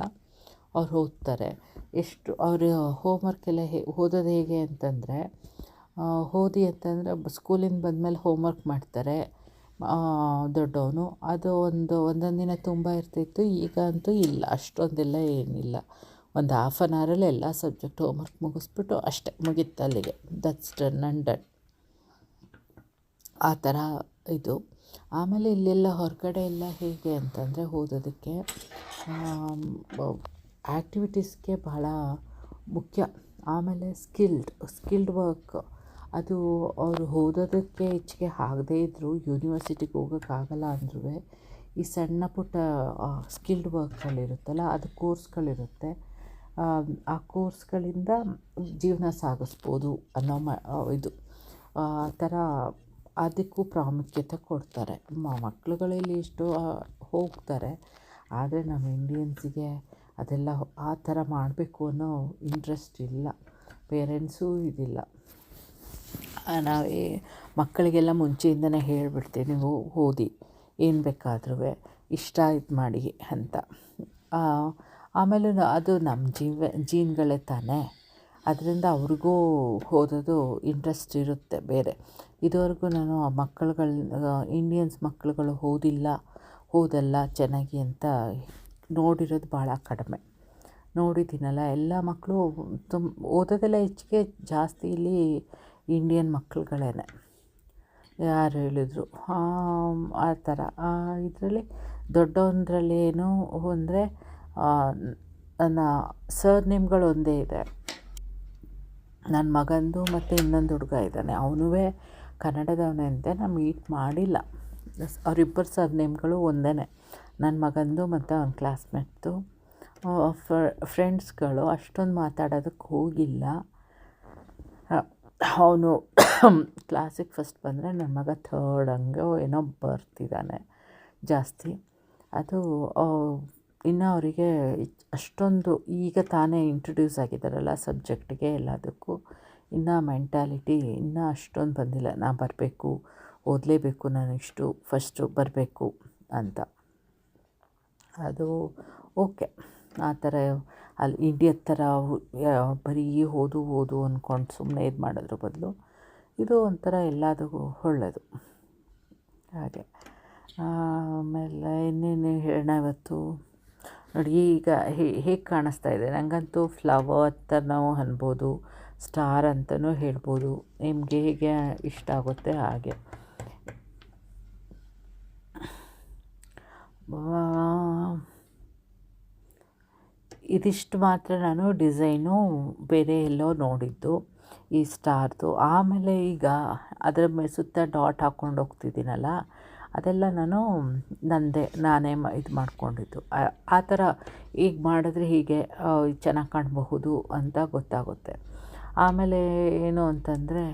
ಅವ್ರು ಓದ್ತಾರೆ. ಅವರು ಹೋಮ್ವರ್ಕೆಲ್ಲ ಓದೋದು ಹೇಗೆ ಅಂತಂದರೆ, ಓದಿ ಅಂತಂದರೆ ಸ್ಕೂಲಿಂದ ಬಂದಮೇಲೆ ಹೋಮ್ವರ್ಕ್ ಮಾಡ್ತಾರೆ ದೊಡ್ಡವನು. ಅದು ಒಂದೊಂದು ದಿನ ತುಂಬ ಇರ್ತಿತ್ತು, ಈಗ ಅಂತೂ ಇಲ್ಲ, ಅಷ್ಟೊಂದೆಲ್ಲ ಏನಿಲ್ಲ. ಒಂದು ಹಾಫ್ ಆನ್ ಅವರಲ್ಲಿ ಎಲ್ಲ ಸಬ್ಜೆಕ್ಟ್ ಹೋಮ್ವರ್ಕ್ ಮುಗಿಸ್ಬಿಟ್ಟು ಅಷ್ಟೇ, ಮುಗೀತು ಅಲ್ಲಿಗೆ, ದಟ್ಸ್ ಡನ್ ಆ್ಯಂಡ್ ಡನ್ ಆ ಥರ ಇದು. ಆಮೇಲೆ ಇಲ್ಲೆಲ್ಲ ಹೊರಗಡೆ ಎಲ್ಲ ಹೇಗೆ ಅಂತಂದರೆ, ಓದೋದಕ್ಕೆ ಆ್ಯಕ್ಟಿವಿಟೀಸ್ಗೆ ಬಹಳ ಮುಖ್ಯ. ಆಮೇಲೆ ಸ್ಕಿಲ್ಡ್ ವರ್ಕ್, ಅದು ಅವರು ಓದೋದಕ್ಕೆ ಹೆಚ್ಚಿಗೆ ಆಗದೇ ಇದ್ದರೂ, ಯೂನಿವರ್ಸಿಟಿಗೆ ಹೋಗೋಕ್ಕಾಗಲ್ಲ ಅಂದ್ರೂ ಈ ಸಣ್ಣ ಪುಟ್ಟ ಸ್ಕಿಲ್ಡ್ ವರ್ಕ್ಗಳಿರುತ್ತಲ್ಲ, ಅದು ಕೋರ್ಸ್ಗಳಿರುತ್ತೆ. ಆ ಕೋರ್ಸ್ಗಳಿಂದ ಜೀವನ ಸಾಗಿಸ್ಬೋದು ಅನ್ನೋ ಇದು ಆ ಥರ ಅದಕ್ಕೂ ಪ್ರಾಮುಖ್ಯತೆ ಕೊಡ್ತಾರೆ. ಮಕ್ಕಳುಗಳಲ್ಲಿ ಎಷ್ಟೋ ಹೋಗ್ತಾರೆ, ಆದರೆ ನಮ್ಮ ಇಂಡಿಯನ್ಸಿಗೆ ಅದೆಲ್ಲ ಆ ಥರ ಮಾಡಬೇಕು ಅನ್ನೋ ಇಂಟ್ರೆಸ್ಟ್ ಇಲ್ಲ, ಪೇರೆಂಟ್ಸೂ ಇದಿಲ್ಲ. ನಾವೇ ಮಕ್ಕಳಿಗೆಲ್ಲ ಮುಂಚೆಯಿಂದನೇ ಹೇಳಿಬಿಡ್ತೀವಿ, ನೀವು ಓದಿ, ಏನು ಬೇಕಾದ್ರೂ ಇಷ್ಟ ಇದು ಮಾಡಿ ಅಂತ. ಆಮೇಲೆ ಅದು ನಮ್ಮ ಜೀನ್ಗಳೇ ತಾನೇ, ಅದರಿಂದ ಅವ್ರಿಗೂ ಓದೋದು ಇಂಟ್ರೆಸ್ಟ್ ಇರುತ್ತೆ ಬೇರೆ. ಇದುವರೆಗೂ ನಾನು ಇಂಡಿಯನ್ಸ್ ಮಕ್ಕಳುಗಳು ಹೋದಲ್ಲ ಚೆನ್ನಾಗಿ ಅಂತ ನೋಡಿರೋದು ಭಾಳ ಕಡಿಮೆ. ನೋಡಿದ್ದೀನಲ್ಲ ಎಲ್ಲ ಮಕ್ಕಳು ಓದೋದೆಲ್ಲ ಹೆಚ್ಚಿಗೆ ಜಾಸ್ತಿ ಇಲ್ಲಿ ಇಂಡಿಯನ್ ಮಕ್ಕಳುಗಳೇ ಯಾರು ಹೇಳಿದ್ರು ಆ ಥರ. ಇದರಲ್ಲಿ ದೊಡ್ಡವನದ್ರಲ್ಲಿ ಏನು ಅಂದರೆ ನನ್ನ ಸರ್ನೇಮ್ಗಳು ಒಂದೇ ಇದೆ. ನನ್ನ ಮಗಂದು ಮತ್ತು ಇನ್ನೊಂದು ಹುಡುಗ ಇದ್ದಾನೆ, ಅವನೂ ಕನ್ನಡದವನೇ ಅಂತೆ. ನಾನು ಮೀಟ್ ಮಾಡಿಲ್ಲ. ಅವರಿಬ್ಬರು ಸರ್ನೇಮ್ಗಳು ಒಂದೇ, ನನ್ನ ಮಗಂದು ಮತ್ತು ಅವನ ಕ್ಲಾಸ್ಮೇಟ್ದು. ಫ್ರೆಂಡ್ಸ್ಗಳು ಅಷ್ಟೊಂದು ಮಾತಾಡೋದಕ್ಕೆ ಹೋಗಿಲ್ಲ. ಅವನು ಕ್ಲಾಸಿಗೆ ಫಸ್ಟ್ ಬಂದರೆ ನನ್ನ ಮಗ ಥರ್ಡ್ ಹಂಗೋ ಏನೋ ಬರ್ತಿದ್ದಾನೆ ಜಾಸ್ತಿ. ಅದು ಇನ್ನು ಅವರಿಗೆ ಅಷ್ಟೊಂದು ಈಗ ತಾನೇ ಇಂಟ್ರೊಡ್ಯೂಸ್ ಆಗಿದ್ದಾರಲ್ಲ ಸಬ್ಜೆಕ್ಟಿಗೆ ಎಲ್ಲದಕ್ಕೂ, ಇನ್ನು ಮೆಂಟ್ಯಾಲಿಟಿ ಇನ್ನೂ ಅಷ್ಟೊಂದು ಬಂದಿಲ್ಲ. ನಾನು ಬರಬೇಕು, ಓದಲೇಬೇಕು, ನಾನಿಷ್ಟು ಫಸ್ಟು ಬರಬೇಕು ಅಂತ. ಅದು ಓಕೆ. ಆ ಥರ ಅಲ್ಲಿ ಇಂಡಿಯಾದ ಥರ ಬರೀ ಓದು ಅಂದ್ಕೊಂಡು ಸುಮ್ಮನೆ ಇದು ಮಾಡೋದ್ರ ಬದಲು ಇದು ಒಂಥರ ಎಲ್ಲದಕ್ಕೂ ಒಳ್ಳೆಯದು. ಹಾಗೆ ಆಮೇಲೆ ಇನ್ನೇನು ಹೇಳೋಣ ಇವತ್ತು ನೋಡಿ. ಈಗ ಹೇಗೆ ಕಾಣಿಸ್ತಾ ಇದೆ ನನಗಂತೂ ಫ್ಲವರ್ ಅಂತ ನಾವು ಅನ್ಬೋದು, ಸ್ಟಾರ್ ಅಂತಲೂ ಹೇಳ್ಬೋದು, ನಿಮಗೆ ಹೇಗೆ ಇಷ್ಟ ಆಗುತ್ತೆ ಹಾಗೆ. ಇದಿಷ್ಟು ಮಾತ್ರ ನಾನು ಡಿಸೈನು ಬೇರೆ ಎಲ್ಲೋ ನೋಡಿದ್ದು ಈ ಸ್ಟಾರ್ದು. ಆಮೇಲೆ ಈಗ ಅದರ ಸುತ್ತ ಡಾಟ್ ಹಾಕ್ಕೊಂಡು ಹೋಗ್ತಿದ್ದೀನಲ್ಲ, ಅದೆಲ್ಲ ನಾನೇ ಇದು ಮಾಡ್ಕೊಂಡಿದ್ದು. ಆ ಥರ ಈಗ ಮಾಡಿದ್ರೆ ಹೀಗೆ ಚೆನ್ನಾಗಿ ಕಾಣಬಹುದು ಅಂತ ಗೊತ್ತಾಗುತ್ತೆ. ಆಮೇಲೆ ಏನು ಅಂತಂದರೆ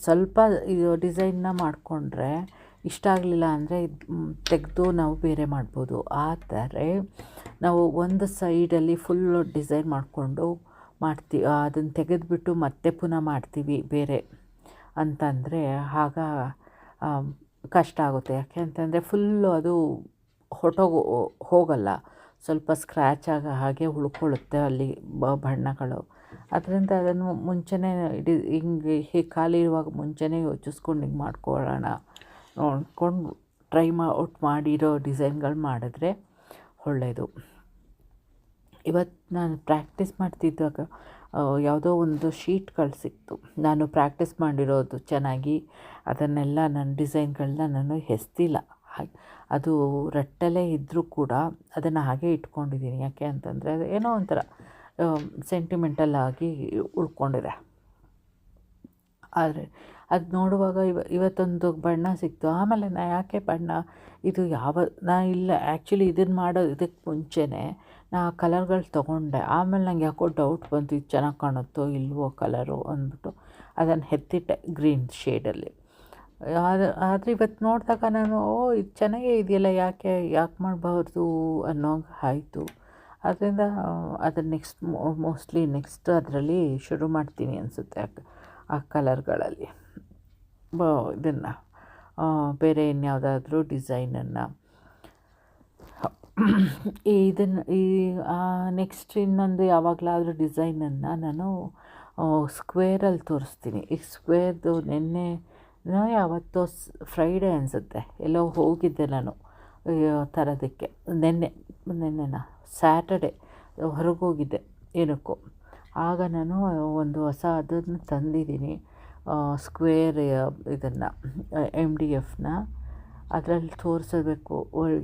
ಸ್ವಲ್ಪ ಇದು ಡಿಸೈನ್ನ ಮಾಡಿಕೊಂಡ್ರೆ ಇಷ್ಟ ಆಗಲಿಲ್ಲ ಅಂದರೆ ತೆಗೆದು ನಾವು ಬೇರೆ ಮಾಡ್ಬೋದು. ಆ ಥರ ನಾವು ಒಂದು ಸೈಡಲ್ಲಿ ಫುಲ್ಲು ಡಿಸೈನ್ ಮಾಡಿಕೊಂಡು ಅದನ್ನು ತೆಗೆದುಬಿಟ್ಟು ಮತ್ತೆ ಪುನಃ ಮಾಡ್ತೀವಿ ಬೇರೆ ಅಂತಂದರೆ ಆಗ ಕಷ್ಟ ಆಗುತ್ತೆ. ಯಾಕೆ ಅಂತಂದರೆ ಫುಲ್ಲು ಅದು ಹೋಗಲ್ಲ, ಸ್ವಲ್ಪ ಸ್ಕ್ರ್ಯಾಚ್ ಹಾಗೆ ಉಳ್ಕೊಳ್ಳುತ್ತೆ ಅಲ್ಲಿ ಬಣ್ಣಗಳು. ಅದರಿಂದ ಅದನ್ನು ಮುಂಚೆನೇ ಹಿಂಗೆ ಖಾಲಿ ಇರುವಾಗ ಮುಂಚೆನೇ ಯೋಚಿಸ್ಕೊಂಡು ಹಿಂಗೆ ಮಾಡ್ಕೊಳ್ಳೋಣ ನೋಡ್ಕೊಂಡು ಮಾಡಿರೋ ಡಿಸೈನ್ಗಳು ಮಾಡಿದ್ರೆ ಒಳ್ಳೆಯದು. ಇವತ್ತು ನಾನು ಪ್ರಾಕ್ಟೀಸ್ ಮಾಡ್ತಿದ್ದಾಗ ಯಾವುದೋ ಒಂದು ಶೀಟ್ಗಳು ಸಿಕ್ತು. ನಾನು ಪ್ರಾಕ್ಟೀಸ್ ಮಾಡಿರೋದು ಚೆನ್ನಾಗಿ ಅದನ್ನೆಲ್ಲ ನನ್ನ ಡಿಸೈನ್ಗಳನ್ನ ನಾನು ಎಸ್ತಿಲ್ಲ. ಅದು ರಟ್ಟಲ್ಲೇ ಇದ್ದರೂ ಕೂಡ ಅದನ್ನು ಹಾಗೆ ಇಟ್ಕೊಂಡಿದ್ದೀನಿ. ಯಾಕೆ ಅಂತಂದರೆ ಅದು ಏನೋ ಒಂಥರ ಸೆಂಟಿಮೆಂಟಲ್ ಆಗಿ ಉಳ್ಕೊಂಡಿದೆ. ಆದರೆ ಅದು ನೋಡುವಾಗ ಇವತ್ತೊಂದು ಬಣ್ಣ ಸಿಕ್ತು. ಆಮೇಲೆ ಯಾಕೆ ಬಣ್ಣ ಇದು ಇಲ್ಲ ಆ್ಯಕ್ಚುಲಿ ಇದನ್ನು ಇದಕ್ಕೆ ಮುಂಚೆನೇ ನಾ ಕಲರ್ಗಳು ತೊಗೊಂಡೆ. ಆಮೇಲೆ ನಂಗೆ ಯಾಕೋ ಡೌಟ್ ಬಂತು, ಇದು ಚೆನ್ನಾಗಿ ಕಾಣುತ್ತೋ ಇಲ್ವೋ ಕಲರು ಅಂದ್ಬಿಟ್ಟು ಅದನ್ನು ಎತ್ತಿಟ್ಟೆ ಗ್ರೀನ್ ಶೇಡಲ್ಲಿ. ಆದರೆ ಇವತ್ತು ನೋಡಿದಾಗ ನಾನು ಇದು ಚೆನ್ನಾಗೇ ಇದೆಯಲ್ಲ, ಯಾಕೆ ಮಾಡಬಾರ್ದು ಅನ್ನೋ ಆಯಿತು. ಅದರಿಂದ ಅದನ್ನು ಮೋಸ್ಟ್ಲಿ ನೆಕ್ಸ್ಟ್ ಅದರಲ್ಲಿ ಶುರು ಮಾಡ್ತೀನಿ ಅನಿಸುತ್ತೆ. ಆ ಕಲರ್ಗಳಲ್ಲಿ ಇದನ್ನು ಬೇರೆ ಇನ್ಯಾವುದಾದ್ರೂ ಡಿಸೈನನ್ನು ನೆಕ್ಸ್ಟ್ ಇನ್ನೊಂದು ಯಾವಾಗಲಾದರೂ ಡಿಸೈನನ್ನು ನಾನು ಸ್ಕ್ವೇರಲ್ಲಿ ತೋರಿಸ್ತೀನಿ. ಈ ಸ್ಕ್ವೇರ್ದು ನಿನ್ನೆ ಯಾವತ್ತೋ ಫ್ರೈಡೇ ಅನಿಸುತ್ತೆ ಎಲ್ಲೋ ಹೋಗಿದ್ದೆ ನಾನು ತರೋದಕ್ಕೆ. ನಿನ್ನೆನಾ ಸ್ಯಾಟರ್ಡೆ ಹೊರಗೆ ಹೋಗಿದ್ದೆ ಏನಕ್ಕೋ. ಆಗ ನಾನು ಒಂದು ಹೊಸ ಅದನ್ನು ತಂದಿದ್ದೀನಿ, ಸ್ಕ್ವೇರ್ ಇದನ್ನು MDFನ. ಅದರಲ್ಲಿ ತೋರಿಸಬೇಕು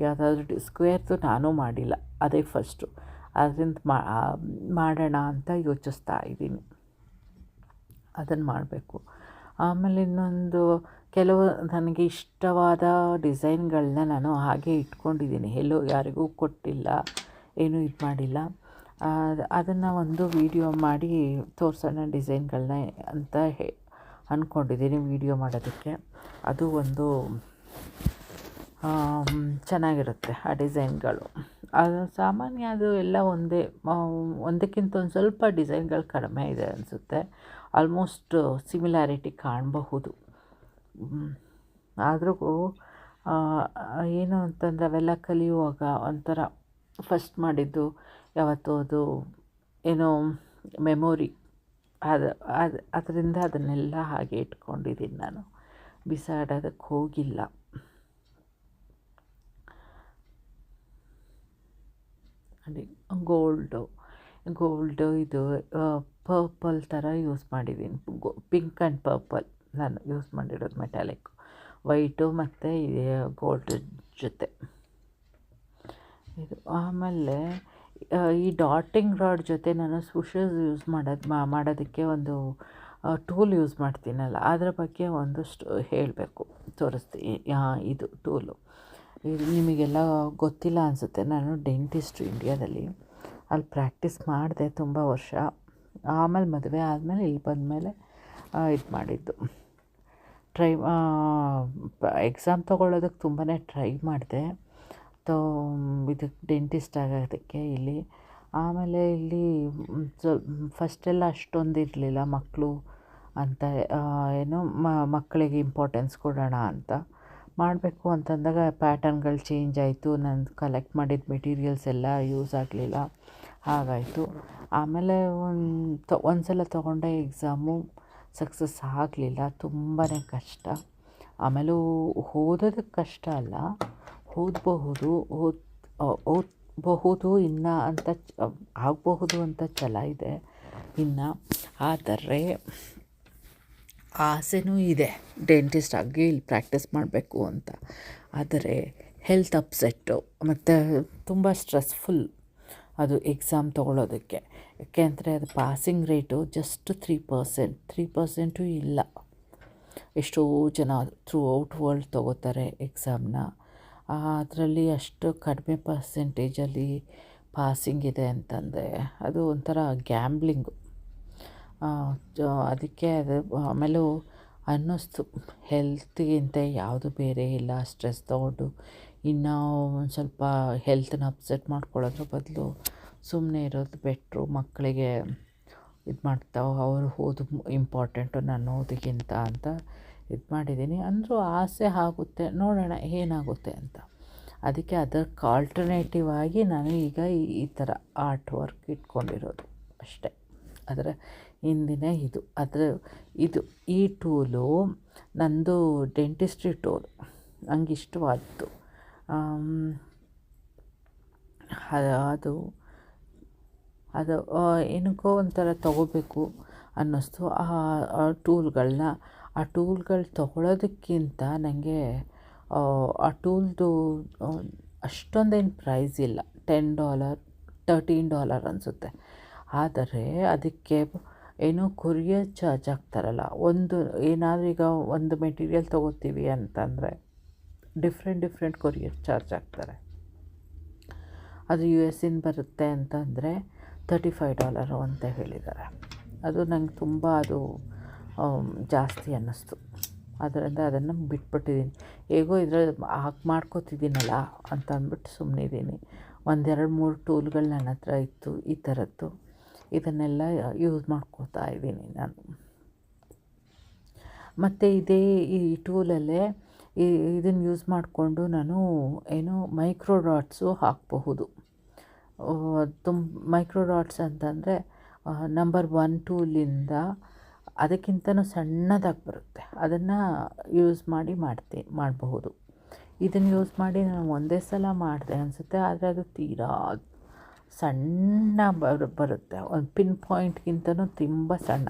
ಯಾವುದಾದ್ರೂ ಸ್ಕ್ವೇರ್ದು ನಾನೂ ಮಾಡಿಲ್ಲ, ಅದೇ ಫಸ್ಟು. ಅದರಿಂದ ಮಾಡೋಣ ಅಂತ ಯೋಚಿಸ್ತಾ ಇದ್ದೀನಿ, ಅದನ್ನು ಮಾಡಬೇಕು. ಆಮೇಲೆ ಇನ್ನೊಂದು ಕೆಲವು ನನಗೆ ಇಷ್ಟವಾದ ಡಿಸೈನ್ಗಳನ್ನ ನಾನು ಹಾಗೆ ಇಟ್ಕೊಂಡಿದ್ದೀನಿ, ಎಲ್ಲೋ ಯಾರಿಗೂ ಕೊಟ್ಟಿಲ್ಲ, ಏನೂ ಇದು ಮಾಡಿಲ್ಲ. ಅದನ್ನು ಒಂದು ವಿಡಿಯೋ ಮಾಡಿ ತೋರಿಸೋಣ ಡಿಸೈನ್ಗಳನ್ನ ಅಂತ ಅಂದ್ಕೊಂಡಿದ್ದೀನಿ ವಿಡಿಯೋ ಮಾಡೋದಕ್ಕೆ. ಅದು ಒಂದು ಚೆನ್ನಾಗಿರುತ್ತೆ ಆ ಡಿಸೈನ್ಗಳು. ಅದು ಸಾಮಾನ್ಯ, ಅದು ಎಲ್ಲ ಒಂದಕ್ಕಿಂತ ಒಂದು ಸ್ವಲ್ಪ ಡಿಸೈನ್ಗಳು ಕಡಿಮೆ ಇದೆ ಅನಿಸುತ್ತೆ. ಆಲ್ಮೋಸ್ಟ್ ಸಿಮಿಲ್ಯಾರಿಟಿ ಕಾಣಬಹುದು. ಆದರೂ ಏನು ಅಂತಂದರೆ ಅವೆಲ್ಲ ಕಲಿಯುವಾಗ ಒಂಥರ ಫಸ್ಟ್ ಮಾಡಿದ್ದು ಯಾವತ್ತೂ ಅದು ಏನೋ ಮೆಮೊರಿ, ಅದರಿಂದ ಅದನ್ನೆಲ್ಲ ಹಾಗೆ ಇಟ್ಕೊಂಡಿದ್ದೀನಿ ನಾನು, ಬಿಸಾಡೋದಕ್ಕೆ ಹೋಗಿಲ್ಲ. ಗೋಲ್ಡು ಇದು ಪರ್ಪಲ್ ಥರ ಯೂಸ್ ಮಾಡಿದ್ದೀನಿ. ಪಿಂಕ್ ಆ್ಯಂಡ್ ಪರ್ಪಲ್ ನಾನು ಯೂಸ್ ಮಾಡಿರೋದು ಮೆಟಾಲಿಕ್ ವೈಟು ಮತ್ತು ಗೋಲ್ಡ್ ಜೊತೆ ಇದು. ಆಮೇಲೆ ಈ ಡಾಟಿಂಗ್ ರಾಡ್ ಜೊತೆ ನಾನು ಸ್ವಿಷಸ್ ಯೂಸ್ ಮಾಡೋದಕ್ಕೆ ಒಂದು ಟೂಲ್ ಯೂಸ್ ಮಾಡ್ತೀನಲ್ಲ, ಅದರ ಬಗ್ಗೆ ಒಂದಷ್ಟು ಹೇಳಬೇಕು, ತೋರಿಸ್ತೀನಿ. ಇದು ಟೂಲು ಇದು ನಿಮಗೆಲ್ಲ ಗೊತ್ತಿಲ್ಲ ಅನಿಸುತ್ತೆ. ನಾನು ಡೆಂಟಿಸ್ಟು ಇಂಡಿಯಾದಲ್ಲಿ, ಅಲ್ಲಿ ಪ್ರಾಕ್ಟೀಸ್ ಮಾಡಿದೆ ತುಂಬ ವರ್ಷ. ಆಮೇಲೆ ಮದುವೆ ಆದಮೇಲೆ ಇಲ್ಲಿ ಬಂದಮೇಲೆ ಇದು ಮಾಡಿದ್ದು. ಎಕ್ಸಾಮ್ ತೊಗೊಳ್ಳೋದಕ್ಕೆ ತುಂಬಾ ಟ್ರೈ ಮಾಡಿದೆ ಇದಕ್ಕೆ ಡೆಂಟಿಸ್ಟ್ ಆಗೋದಕ್ಕೆ ಇಲ್ಲಿ. ಆಮೇಲೆ ಇಲ್ಲಿ ಫಸ್ಟೆಲ್ಲ ಅಷ್ಟೊಂದು ಇರಲಿಲ್ಲ ಮಕ್ಕಳು ಅಂತ, ಏನು ಮಕ್ಕಳಿಗೆ ಇಂಪಾರ್ಟೆನ್ಸ್ ಕೊಡೋಣ ಅಂತ ಮಾಡಬೇಕು ಅಂತಂದಾಗ ಪ್ಯಾಟರ್ನ್ಗಳು ಚೇಂಜ್ ಆಯಿತು. ನಾನು ಕಲೆಕ್ಟ್ ಮಾಡಿದ ಮೆಟೀರಿಯಲ್ಸ್ ಎಲ್ಲ ಯೂಸ್ ಆಗಲಿಲ್ಲ, ಹಾಗಾಯಿತು. ಆಮೇಲೆ ಒಂದು ಸಲ ತೊಗೊಂಡೆ, ಎಕ್ಸಾಮು ಸಕ್ಸಸ್ ಆಗಲಿಲ್ಲ, ತುಂಬಾ ಕಷ್ಟ. ಆಮೇಲೂ ಓದೋದಕ್ಕೆ ಕಷ್ಟ ಅಲ್ಲ, ಓದಬಹುದು ಇನ್ನು ಅಂತ ಆಗಬಹುದು ಅಂತ ಛಲ ಇದೆ ಇನ್ನು. ಆದರೆ ಆಸೆನೂ ಇದೆ ಡೆಂಟಿಸ್ಟ್ ಆಗಿ ಇಲ್ಲಿ ಪ್ರಾಕ್ಟೀಸ್ ಮಾಡಬೇಕು ಅಂತ. ಆದರೆ ಹೆಲ್ತ್ ಅಪ್ಸೆಟ್ಟು ಮತ್ತು ತುಂಬ ಸ್ಟ್ರೆಸ್ಫುಲ್ ಅದು ಎಕ್ಸಾಮ್ ತೊಗೊಳ್ಳೋದಕ್ಕೆ. ಯಾಕೆ ಅಂದರೆ ಅದು ಪಾಸಿಂಗ್ ರೇಟು ಜಸ್ಟ್ 3% ಇಲ್ಲ. ಎಷ್ಟೋ ಜನ ಥ್ರೂ ಔಟ್ ವರ್ಲ್ಡ್ ತೊಗೋತಾರೆ ಎಕ್ಸಾಮ್ನ, ಅದರಲ್ಲಿ ಅಷ್ಟು ಕಡಿಮೆ ಪರ್ಸೆಂಟೇಜಲ್ಲಿ ಪಾಸಿಂಗ್ ಇದೆ ಅಂತಂದರೆ ಅದು ಒಂಥರ ಗ್ಯಾಂಬ್ಲಿಂಗು. ಅದಕ್ಕೆ ಅದು ಆಮೇಲೂ ಅನ್ನಿಸ್ತು, ಹೆಲ್ತ್ಗಿಂತ ಯಾವುದು ಬೇರೆ ಇಲ್ಲ, ಸ್ಟ್ರೆಸ್ ತೊಗೊಂಡು ಇನ್ನೂ ಒಂದು ಸ್ವಲ್ಪ ಹೆಲ್ತನ್ನ ಅಪ್ಸೆಟ್ ಮಾಡ್ಕೊಳ್ಳೋದ್ರ ಬದಲು ಸುಮ್ಮನೆ ಇರೋದು ಬೆಟ್ರು. ಮಕ್ಕಳಿಗೆ ಇದು ಮಾಡ್ತಾವೆ, ಅವರು ಓದು ಇಂಪಾರ್ಟೆಂಟು ನಾನು ಓದಿಗಿಂತ ಅಂತ ಇದು ಮಾಡಿದ್ದೀನಿ. ಅಂದರೂ ಆಸೆ ಆಗುತ್ತೆ, ನೋಡೋಣ ಏನಾಗುತ್ತೆ ಅಂತ. ಅದಕ್ಕೆ ಅದಕ್ಕೆ ಆಲ್ಟರ್ನೇಟಿವ್ ಆಗಿ ನಾನು ಈಗ ಈ ಥರ ಆರ್ಟ್ ವರ್ಕ್ ಇಟ್ಕೊಂಡಿರೋದು ಅಷ್ಟೇ. ಅದರ ಹಿಂದಿನ ಈ ಟೂಲು ನಂದು ಡೆಂಟಿಸ್ಟ್ರಿ ಟೂಲ್, ನಂಗೆ ಇಷ್ಟವಾದ್ದು. ಅದು ಏನಕ್ಕೋ ಒಂಥರ ತೊಗೋಬೇಕು ಅನ್ನಿಸ್ತು ಆ ಟೂಲ್ಗಳು ತೊಗೊಳೋದಕ್ಕಿಂತ ನನಗೆ ಆ ಟೂಲ್ದು ಅಷ್ಟೊಂದೇನು ಪ್ರೈಸ್ ಇಲ್ಲ, $10 $13 ಅನಿಸುತ್ತೆ. ಆದರೆ ಅದಕ್ಕೆ ಏನೋ ಕೊರಿಯರ್ ಚಾರ್ಜ್ ಆಗ್ತಾರಲ್ಲ, ಏನಾದರೂ ಈಗ ಒಂದು ಮೆಟೀರಿಯಲ್ ತೊಗೋತೀವಿ ಅಂತಂದರೆ ಡಿಫ್ರೆಂಟ್ ಕೊರಿಯರ್ ಚಾರ್ಜ್ ಆಗ್ತಾರೆ. ಅದು US ಬರುತ್ತೆ ಅಂತಂದರೆ $35 ಅಂತ ಹೇಳಿದ್ದಾರೆ. ಅದು ನಂಗೆ ತುಂಬ ಜಾಸ್ತಿ ಅನ್ನಿಸ್ತು. ಅದರಿಂದ ಅದನ್ನು ಬಿಟ್ಬಿಟ್ಟಿದ್ದೀನಿ. ಹೇಗೋ ಇದ್ರಲ್ಲಿ ಮಾಡ್ಕೋತಿದ್ದೀನಲ್ಲ ಅಂತ ಅಂದ್ಬಿಟ್ಟು ಸುಮ್ಮನಿದ್ದೀನಿ. 1-2-3 ಟೂಲ್ಗಳು ನನ್ನ ಹತ್ರ ಇತ್ತು ಈ ಥರದ್ದು, ಇದನ್ನೆಲ್ಲ ಯೂಸ್ ಮಾಡ್ಕೋತಾ ಇದ್ದೀನಿ ನಾನು. ಮತ್ತು ಈ ಟೂಲಲ್ಲೇ ಇದನ್ನು ಯೂಸ್ ಮಾಡಿಕೊಂಡು ನಾನು ಮೈಕ್ರೋ ಡಾಟ್ಸು ಹಾಕಬಹುದು. ಮೈಕ್ರೋ ಡಾಟ್ಸ್ ಅಂತಂದರೆ ನಂಬರ್ 1 ಟೂಲಿಂದ ಅದಕ್ಕಿಂತನೂ ಸಣ್ಣದಾಗಿ ಬರುತ್ತೆ, ಅದನ್ನು ಯೂಸ್ ಮಾಡಬಹುದು. ಇದನ್ನು ಯೂಸ್ ಮಾಡಿ ನಾನು ಒಂದೇ ಸಲ ಮಾಡಿದೆ ಅನಿಸುತ್ತೆ, ಆದರೆ ಅದು ತೀರಾ ಸಣ್ಣ ಬರುತ್ತೆ, ಒಂದು ಪಿನ್ ಪಾಯಿಂಟ್ಗಿಂತನೂ ತುಂಬ ಸಣ್ಣ.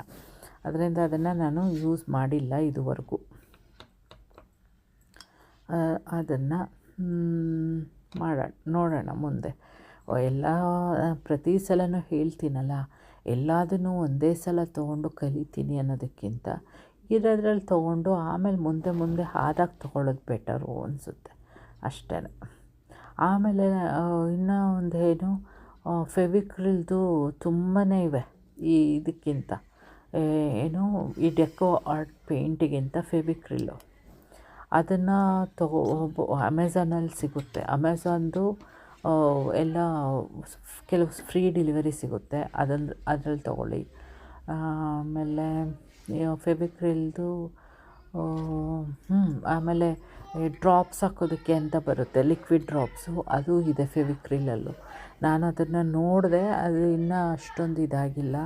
ಅದರಿಂದ ಅದನ್ನು ನಾನು ಯೂಸ್ ಮಾಡಿಲ್ಲ ಇದುವರೆಗೂ. ಅದನ್ನು ನೋಡೋಣ ಮುಂದೆ. ಪ್ರತಿ ಸಲನೂ ಹೇಳ್ತೀನಲ್ಲ, ಎಲ್ಲದನ್ನೂ ಒಂದೇ ಸಲ ತೊಗೊಂಡು ಕಲಿತೀನಿ ಅನ್ನೋದಕ್ಕಿಂತ ಇರೋದ್ರಲ್ಲಿ ತೊಗೊಂಡು ಆಮೇಲೆ ಮುಂದೆ ಆದಾಗ ತೊಗೊಳ್ಳೋದು ಬೆಟರು ಅನಿಸುತ್ತೆ ಅಷ್ಟೇ. ಆಮೇಲೆ ಇನ್ನೂ ಒಂದು ಫೆವಿಕ್ರಿಲ್ದು ತುಂಬಾ ಇವೆ ಇದಕ್ಕಿಂತ, ಈ ಡೆಕೋ ಆರ್ಟ್ ಪೇಂಟಿಗಿಂತ ಫೆವಿಕ್ರಿಲ್ಲು ಅದನ್ನು ಅಮೆಝಾನಲ್ಲಿ ಸಿಗುತ್ತೆ. ಅಮೆಝಾನ್ದು ಎಲ್ಲ ಕೆಲವು ಫ್ರೀ ಡೆಲಿವರಿ ಸಿಗುತ್ತೆ, ಅದ್ರಲ್ಲಿ ತೊಗೊಳ್ಳಿ. ಆಮೇಲೆ ಫೆವಿಕ್ರಿಲ್ದು ಆಮೇಲೆ ಡ್ರಾಪ್ಸ್ ಹಾಕೋದಕ್ಕೆ ಅಂತ ಬರುತ್ತೆ, ಲಿಕ್ವಿಡ್ ಡ್ರಾಪ್ಸು, ಅದು ಇದೆ ಫೆವಿಕ್ರಿಲಲ್ಲೂ. ನಾನು ಅದನ್ನು ನೋಡಿದೆ, ಅದು ಇನ್ನೂ ಅಷ್ಟೊಂದು ಇದಾಗಿಲ್ಲ,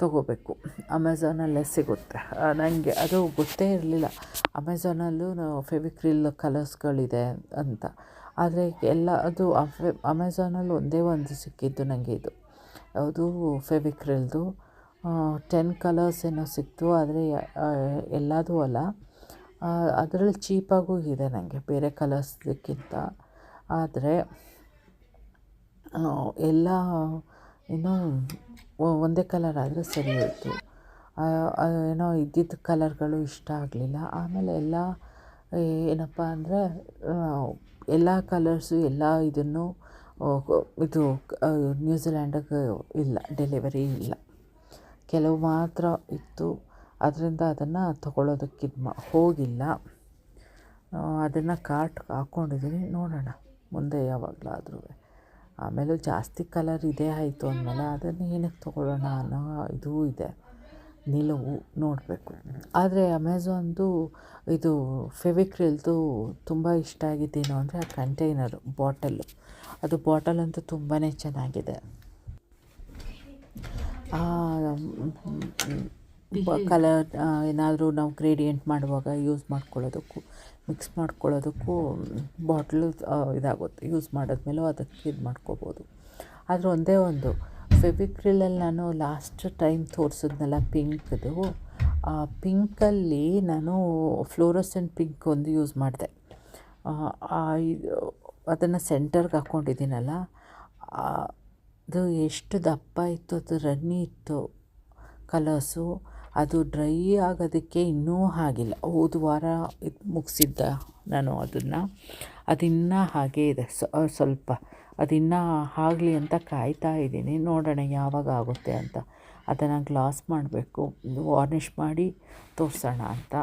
ತೊಗೋಬೇಕು. ಅಮೆಝಾನಲ್ಲೇ ಸಿಗುತ್ತೆ. ನನಗೆ ಅದು ಗೊತ್ತೇ ಇರಲಿಲ್ಲ ಅಮೆಝಾನಲ್ಲೂ ಫೆವಿಕ್ರಿಲ್ ಕಲರ್ಸ್ಗಳಿದೆ ಅಂತ. ಆದರೆ ಎಲ್ಲ ಅದು ಅಮೆಝಾನಲ್ಲಿ ಒಂದೇ ಒಂದು ಸಿಕ್ಕಿದ್ದು ನನಗೆ ಇದು ಯಾವುದು ಫೆವಿಕ್ರಿಲ್ದು 10 ಕಲರ್ಸ್ ಏನೋ ಸಿಕ್ತು. ಆದರೆ ಎಲ್ಲದೂ ಅಲ್ಲ, ಅದರಲ್ಲಿ ಚೀಪಾಗೂ ಇದೆ ನನಗೆ ಬೇರೆ ಕಲರ್ಸ್ದಕ್ಕಿಂತ. ಆದರೆ ಎಲ್ಲ ಏನೋ ಒಂದೇ ಕಲರ್ ಆದರೆ ಸರಿ ಹೋಯಿತು. ಏನೋ ಇದ್ದಿದ್ದ ಕಲರ್ಗಳು ಇಷ್ಟ ಆಗಲಿಲ್ಲ. ಆಮೇಲೆ ಎಲ್ಲ ಏನಪ್ಪ ಅಂದರೆ ಎಲ್ಲ ಕಲರ್ಸು ಎಲ್ಲ ಇದನ್ನು ಇದು ನ್ಯೂಜಿಲ್ಯಾಂಡಿಗೆ ಇಲ್ಲ, ಡೆಲಿವರಿ ಇಲ್ಲ, ಕೆಲವು ಮಾತ್ರ ಇತ್ತು. ಅದರಿಂದ ಅದನ್ನು ತೊಗೊಳೋದಕ್ಕೆ ಹೋಗಿಲ್ಲ. ಅದನ್ನು ಕಾರ್ಟ್ಗೆ ಹಾಕ್ಕೊಂಡಿದ್ದೀನಿ, ನೋಡೋಣ ಮುಂದೆ ಯಾವಾಗಲಾದ್ರೂ. ಆಮೇಲೆ ಜಾಸ್ತಿ ಕಲರ್ ಇದೇ ಆಯಿತು ಅಂದಮೇಲೆ ಅದನ್ನು ಏನಕ್ಕೆ ತೊಗೊಳ್ಳೋಣ ಅನ್ನೋ ಇದೂ ಇದೆ, ನಿಲುವು ನೋಡಬೇಕು. ಆದರೆ ಅಮೆಝಾನ್ದು ಇದು ಫೆವಿಕ್ರಿಲ್ದು ತುಂಬ ಇಷ್ಟ ಆಗಿದ್ದೇನು ಅಂದರೆ ಆ ಕಂಟೈನರು, ಅದು ಬಾಟಲಂತೂ ತುಂಬಾ ಚೆನ್ನಾಗಿದೆ. ಕಲರ್ ಏನಾದರೂ ನಾವು ಗ್ರೇಡಿಯೆಂಟ್ ಮಾಡುವಾಗ ಯೂಸ್ ಮಾಡ್ಕೊಳ್ಳೋದಕ್ಕೂ ಮಿಕ್ಸ್ ಮಾಡ್ಕೊಳ್ಳೋದಕ್ಕೂ ಬಾಟ್ಲು ಇದಾಗುತ್ತೆ. ಯೂಸ್ ಮಾಡಿದ್ಮೇಲೂ ಅದಕ್ಕೆ ಇದು ಮಾಡ್ಕೋಬೋದು. ಆದರೆ ಒಂದೇ ಒಂದು ಫೆವಿಕ್ರಿಲಲ್ಲಿ ನಾನು ಲಾಸ್ಟ್ ಟೈಮ್ ತೋರಿಸಿದ್ನಲ್ಲ ಪಿಂಕ್ದು, ಆ ಪಿಂಕಲ್ಲಿ ನಾನು ಫ್ಲೋರಸೆಂಟ್ ಪಿಂಕ್ ಒಂದು ಯೂಸ್ ಮಾಡಿದೆ. ಅದನ್ನು ಸೆಂಟರ್ಗೆ ಹಾಕ್ಕೊಂಡಿದ್ದೀನಲ್ಲ, ಅದು ಎಷ್ಟು ದಪ್ಪ ಇತ್ತು, ಅದು ರನ್ನಿ ಇತ್ತು ಕಲರ್ಸು. ಅದು ಡ್ರೈ ಆಗೋದಕ್ಕೆ ಇನ್ನೂ ಆಗಿಲ್ಲ. ಹೋದ ವಾರ ಇದು ಮುಗಿಸಿದ್ದ ನಾನು ಅದನ್ನು, ಅದಿನ್ನೂ ಹಾಗೇ ಇದೆ. ಸ್ವಲ್ಪ ಅದಿನ್ನೂ ಆಗಲಿ ಅಂತ ಕಾಯ್ತಾ ಇದ್ದೀನಿ. ನೋಡೋಣ ಯಾವಾಗ ಆಗುತ್ತೆ ಅಂತ. ಅದನ್ನು ಗ್ಲಾಸ್ ಮಾಡಬೇಕು, ವಾರ್ನಿಷ್ ಮಾಡಿ ತೋರಿಸೋಣ ಅಂತ.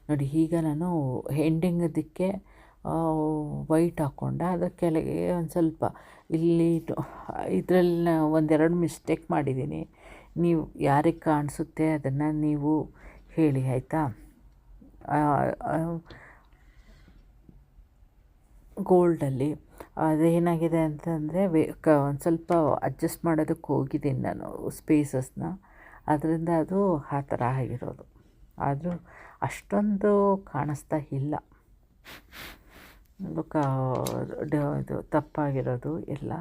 ನೋಡಿ, ಈಗ ನಾನು ಎಂಡಿಂಗದಕ್ಕೆ ವೈಟ್ ಹಾಕ್ಕೊಂಡೆ. ಅದರ ಕೆಳಗೆ ಒಂದು ಸ್ವಲ್ಪ ಇಲ್ಲಿ ಇದರಲ್ಲಿ ಒಂದೆರಡು ಮಿಸ್ಟೇಕ್ ಮಾಡಿದ್ದೀನಿ. ನೀವು ಯಾರಿಗೆ ಕಾಣಿಸುತ್ತೆ ಅದನ್ನು ನೀವು ಹೇಳಿ, ಆಯಿತಾ? ಗೋಲ್ಡಲ್ಲಿ ಅದೇನಾಗಿದೆ ಅಂತಂದರೆ ಒಂದು ಸ್ವಲ್ಪ ಅಡ್ಜಸ್ಟ್ ಮಾಡೋದಕ್ಕೆ ಹೋಗಿದ್ದೀನಿ ನಾನು ಸ್ಪೇಸಸ್ನ, ಅದರಿಂದ ಅದು ಆ ಥರ ಆಗಿರೋದು. ಆದರೂ ಅಷ್ಟೊಂದು ಕಾಣಿಸ್ತಾ ಇಲ್ಲ, ಇದು ತಪ್ಪಾಗಿರೋದು ಎಲ್ಲ.